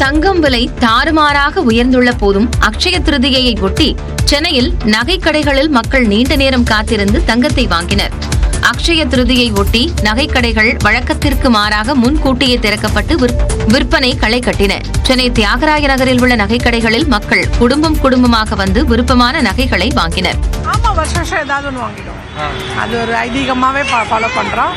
தங்கம் விலை தாறுமாறாக உயர்ந்துள்ள போதும் அக்ஷய திருதியையை ஒட்டி சென்னையில் நகைக்கடைகளில் மக்கள் நீண்ட நேரம் காத்திருந்து தங்கத்தை வாங்கினர். அக்ஷய திருதியை ஒட்டி நகைக்கடைகள் வழக்கத்திற்கு மாறாக முன்கூட்டியே திறக்கப்பட்டு விற்பனை களை கட்டின. சென்னை தியாகராய நகரில் உள்ள நகைக்கடைகளில் மக்கள் குடும்பமாக வந்து விருப்பமான நகைகளை வாங்கினர். வருஷம் ஏதாவது ஒன்று வாங்கிடுவோம். அது ஒரு ஐதீகமாவே ஃபாலோ பண்றோம்.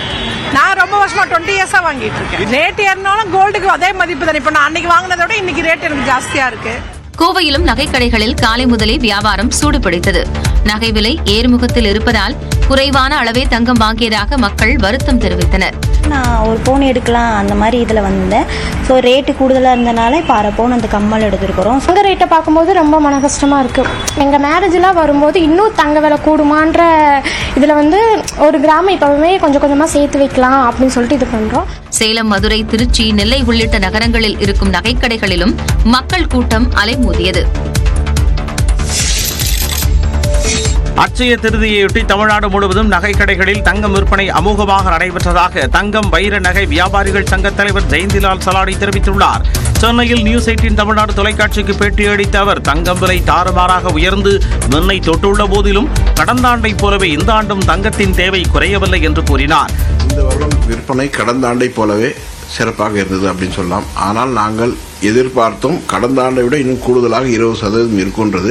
நான் ரொம்ப வருஷமா 20 இயர்ஸா வாங்கிட்டு இருக்கேன். ரேட் ஏறினாலும் கோல்டுக்கு அதே மதிப்பு தான். இப்ப நான் அன்னைக்கு வாங்கினதை விட இன்னைக்கு ரேட் எனக்கு ஜாஸ்தியா இருக்கு. கோவையிலும் நகைக்கடைகளில் காலை முதலே வியாபாரம் சூடுபிடித்தது. நகை விலை ஏறுமுகத்தில் இருப்பதால் குறைவான அளவே தங்கம் வாங்கியதாக மக்கள் வருத்தம் தெரிவித்தனர். நான் ஒரு பவுன் எடுக்கலாம் அந்த மாதிரி இதில் வந்தேன். ஸோ ரேட்டு கூடுதலாக இருந்தனால இப்போ 1/2 பவுன் அந்த கம்மல் எடுத்துருக்கிறோம். தங்க ரேட்டை பார்க்கும்போது ரொம்ப மன கஷ்டமாக இருக்குது. எங்கள் மேரேஜெலாம் வரும்போது இன்னும் தங்க விலை கூடுமான்ற இதில் வந்து ஒரு கிராமம் இப்போவே கொஞ்சம் கொஞ்சமாக சேர்த்து வைக்கலாம் அப்படின்னு சொல்லிட்டு இது பண்ணுறோம். சேலம், மதுரை, திருச்சி, நெல்லை உள்ளிட்ட நகரங்களில் இருக்கும் நகைக்கடைகளிலும் மக்கள் கூட்டம் அலைமோதியது. அட்சய திருதியையொட்டி தமிழ்நாடு முழுவதும் நகைக்கடைகளில் தங்கம் விற்பனை அமோகமாக நடைபெற்றதாக தங்கம் வைர நகை வியாபாரிகள் சங்க தலைவர் ஜெயந்திலால் சலாடி தெரிவித்துள்ளார். சென்னையில் நியூஸ் 18 தமிழ்நாடு தொலைக்காட்சிக்கு பேட்டியளித்த அவர் தங்கம் விலை தாறுமாறாக உயர்ந்து விண்ணை தொட்டுள்ள போதிலும் கடந்த ஆண்டை போலவே இந்த ஆண்டும் தங்கத்தின் தேவை குறையவில்லை என்று கூறினார். இந்த வருடம் விற்பனை கடந்த ஆண்டை போலவே சிறப்பாக இருந்தது அப்படின்னு சொல்லலாம். ஆனால் நாங்கள் எதிர்பார்த்தோம் கடந்த ஆண்டை விட இன்னும் கூடுதலாக 20% இருக்குன்றது.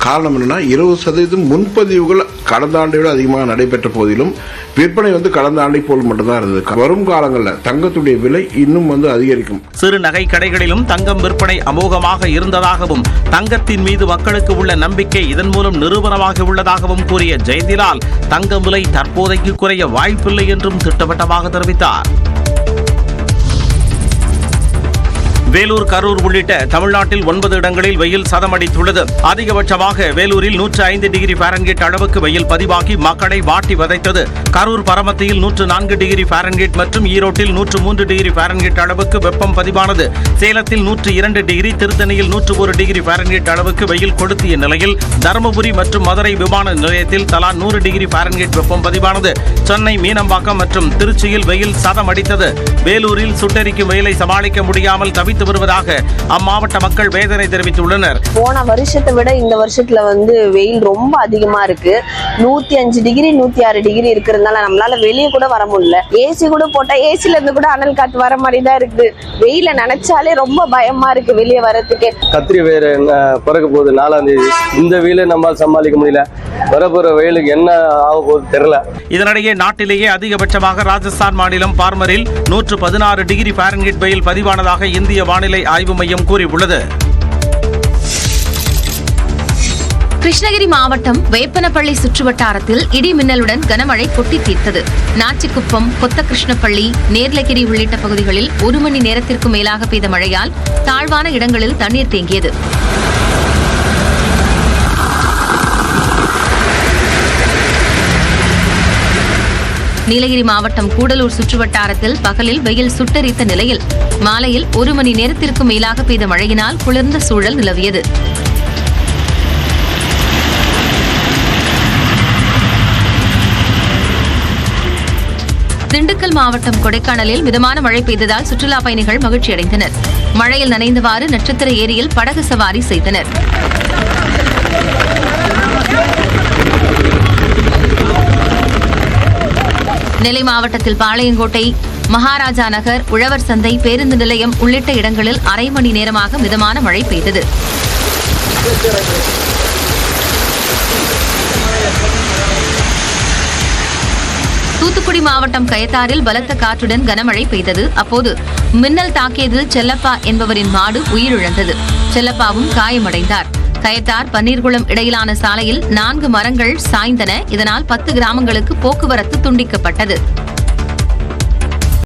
காரணம் என்னன்னா 20% முன்பதிவுகள் கடந்த ஆண்டை விட அதிகமாக நடைபெற்ற போதிலும் விற்பனை கடந்த ஆண்டை போல் மட்டும்தான் இருந்தது. வரும் காலங்களில் தங்கத்துடைய விலை இன்னும் அதிகரிக்கும். சிறு நகை கடைகளிலும் தங்கம் விற்பனை அமோகமாக இருந்ததாகவும் தங்கத்தின் மீது மக்களுக்கு உள்ள நம்பிக்கை இதன் மூலம் நிரூபணமாக உள்ளதாகவும் கூறிய ஜெயந்திலால் தங்கம் விலை தற்போதைக்கு குறைய வாய்ப்பில்லை என்றும் திட்டவட்டமாக தெரிவித்தார். வேலூர், கரூர் உள்ளிட்ட தமிழ்நாட்டில் 9 இடங்களில் வெயில் சதமடித்துள்ளது. அதிகபட்சமாக வேலூரில் 105 டிகிரி ஃபாரன்ஹீட் அளவுக்கு வெயில் பதிவாகி மக்களை வாட்டி வதைத்தது. கரூர் பரமத்தியில் 104 டிகிரி ஃபாரன்ஹீட் மற்றும் ஈரோட்டில் 103 டிகிரி ஃபாரன்ஹீட் அளவுக்கு வெப்பம் பதிவானது. சேலத்தில் 102 டிகிரி, திருத்தணியில் 101 டிகிரி ஃபாரன்ஹீட் அளவுக்கு வெயில் கொளுத்திய நிலையில் தருமபுரி மற்றும் மதுரை விமான நிலையத்தில் தலா 100 டிகிரி ஃபாரன்ஹீட் வெப்பம் பதிவானது. சென்னை, மீனம்பாக்கம் மற்றும் திருச்சியில் வெயில் சதமடித்தது. வேலூரில் சுட்டெரிக்கும் வெயிலை சமாளிக்க முடியாமல் தவித்து வருவதாக அம்மாவட்ட மக்கள் வேதனை தெரிவித்துள்ளனர். போன வருஷத்தை விட இந்த வருஷத்துல வெயில் ரொம்ப அதிகமா இருக்கு. 105 டிகிரி 106 டிகிரி இருக்கிறதுனால நம்மளால வெளியே கூட வர முடியல. ஏசி கூட போட்டா ஏசில இருந்து கூட அனல் காத்து வர மாதிரி தான் இருக்குது. வெயில நினைச்சாலே ரொம்ப பயமா இருக்கு வெளியே வரதுக்கு. கத்திரி வேறு பிறக்க போகுது 4ஆம் தேதி. இந்த வெயில நம்மால் சமாளிக்க முடியல. வரப்போற வெயிலுக்கு என்ன ஆக போகுது தெரியல. இதனிடையே நாட்டிலேயே அதிகபட்சமாக ராஜஸ்தான் மாநிலம் பார்மரில் 116 டிகிரி ஃபாரன்ஹீட் வெயில் பதிவானதாக இந்திய வானிலை ஆய்வு மையம் கூறியுள்ளது. கிருஷ்ணகிரி மாவட்டம் வேப்பனப்பள்ளி சுற்றுவட்டாரத்தில் இடி மின்னலுடன் கனமழை கொட்டி தீர்த்தது. நாச்சிக்குப்பம், கொத்தகிருஷ்ணப்பள்ளி, நேர்லகிரி உள்ளிட்ட பகுதிகளில் 1 மணி நேரத்திற்கு மேலாக பெய்த மழையால் தாழ்வான இடங்களில் தண்ணீர் தேங்கியது. நீலகிரி மாவட்டம் கூடலூர் சுற்றுவட்டாரத்தில் பகலில் வெயில் சுட்டெரித்த நிலையில் மாலையில் 1 மணி நேரத்திற்கு மேலாக பெய்த மழையினால் குளிர்ந்த சூழல் நிலவியது. திண்டுக்கல் மாவட்டம் கொடைக்கானலில் மிதமான மழை பெய்ததால் சுற்றுலா பயணிகள் மகிழ்ச்சியடைந்தனர். மழையில் நனைந்தவாறு நட்சத்திர ஏரியில் படகு சவாரி செய்தனர். நெல்லை மாவட்டத்தில் பாளையங்கோட்டை, மகாராஜா நகர், உழவர் சந்தை, பேருந்து நிலையம் உள்ளிட்ட இடங்களில் 1/2 மணி நேரமாக மிதமான மழை பெய்தது. தூத்துக்குடி மாவட்டம் கயத்தாறில் பலத்த காற்றுடன் கனமழை பெய்தது. அப்போது மின்னல் தாக்கியதில் செல்லப்பா என்பவரின் மாடு உயிரிழந்தது. செல்லப்பாவும் காயமடைந்தார். கயத்தார் பன்னீர்குளம் இடையிலான சாலையில் 4 மரங்கள் சாய்ந்தன. இதனால் 10 கிராமங்களுக்கு போக்குவரத்து துண்டிக்கப்பட்டது.